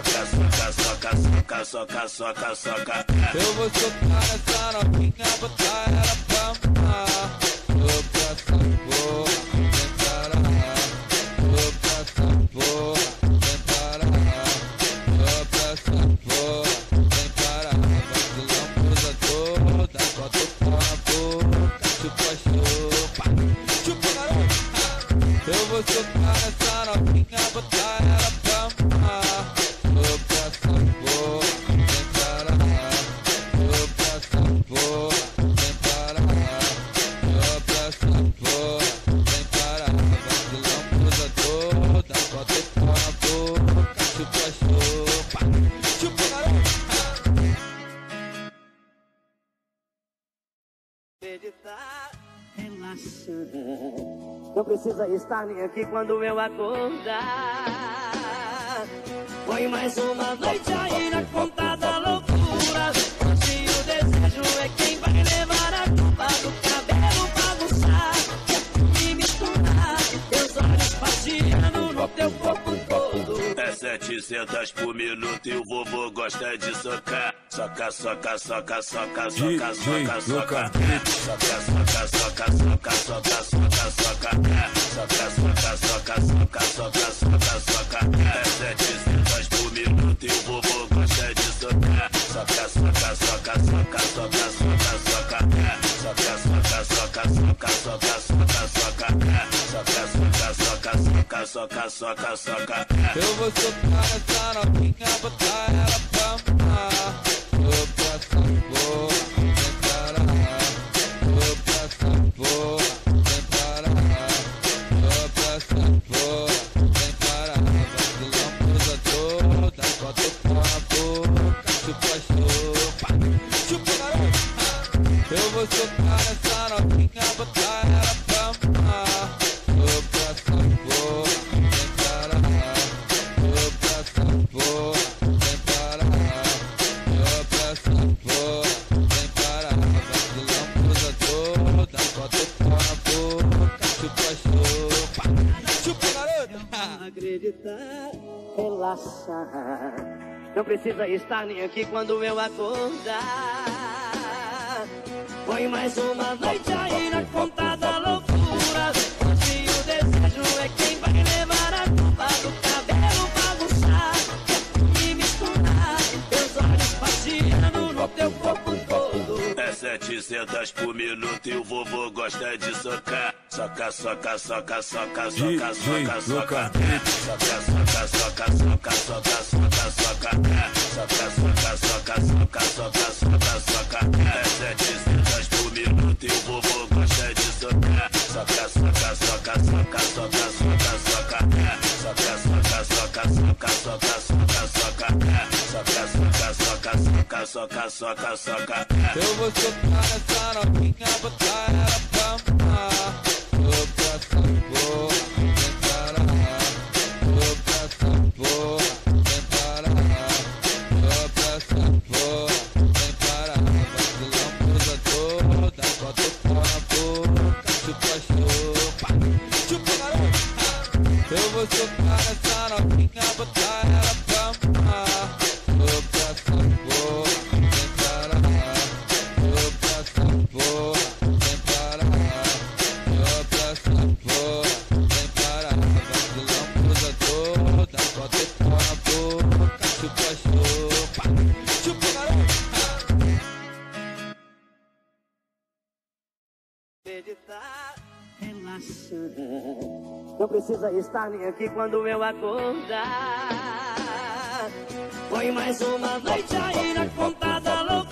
soca, soca, soca, soca. Eu vou socar essa novinha, botar ela pra mamar. Soca essa porra, vem para lá. Soca essa porra, vem para lá. Soca essa porra, vem para lá. Vacilão usa toda, bota o pau na boca. Chupa, chupa, chupa garoto. Eu vou socar essa novinha, botar ela pra mamar. Soca essa porra, vem para lá. Soca essa porra, vem para lá. Soca essa porra, vem para lá. Vacilão usa toda, bota o pau na boca. Chupa, chupa, chupa garoto. Meditar, relaxar. Não precisa estar nem aqui quando eu acordar. Foi mais uma noite aí na conta da loucura. Se o desejo é quem vai levar a culpa do cabelo bagunçar e misturar teus olhos passeando no teu corpo todo. É 700 por minuto e o vovô gosta de socar. Soca, soca, soca, soca, soca, soca, soca. Soca, soca, soca, soca, soca, soca, soca. Soca, soca, soca, soca, soca, soca, soca. É 700 por minuto e o vovô gosta de socar. Soca, soca, soca, soca, soca, soca, soca. Soca, soca, soca, soca, soca, soca, soca. Soca, soca, soca, soca, soca, soca, soca. Eu vou socar essa novinha, botar ela pra mamar. Soca essa porra, vem para lá. Soca essa porra, vem para lá. Soca essa porra, vem para lá. Vacilão usa toda, bota o pau na boca. Chupa, chupa, chupa garoto. Eu vou socar essa novinha, botar ela pra mamar. Soca essa porra, vem para lá. Soca essa porra, vem para lá. Soca essa porra, vem para lá. Vacilão usa toda, bota o pau na boca. Chupa, chupa, chupa garoto. Acreditar, relaxar. Não precisa estar nem aqui quando eu acordar. Foi mais uma noite aí na conta da loucura. Se o desejo é quem vai levar a culpa do cabelo bagunçar e misturar teus olhos passeando no teu corpo todo. É 700 por minuto e o vovô gosta de socar. Soca, soca, soca, soca, soca, soca, soca. Soca, soca, soca, soca, soca, soca, soca. Soca, soca, soca, soca, soca, soca, soca. É 700 por minuto e o vovô gosta de socar. Soca, soca, soca, soca, soca, soca, soca. Soca, soca, soca, soca, soca, soca, soca. Soca, soca, soca, soca, soca, soca, soca. Eu vou socar essa novinha, botar ela pra mamar. Soca essa porra, vem para lá. Soca essa porra, vem para lá. Soca essa porra, vem para lá. Vacilão usa toda, bota o pau na boca. Chupa, chupa, chupa garoto. Eu vou socar essa novinha, botar ela pra mamar. Soca essa porra, vem para lá. Soca essa porra, vem para lá. Soca essa porra, vem para lá. Vacilão usa toda, bota o pau na boca. Chupa, chupa, chupa garoto. Meditar, relaxar. Não precisa estar nem aqui quando eu acordar. Foi mais uma noite aí na conta da loucura.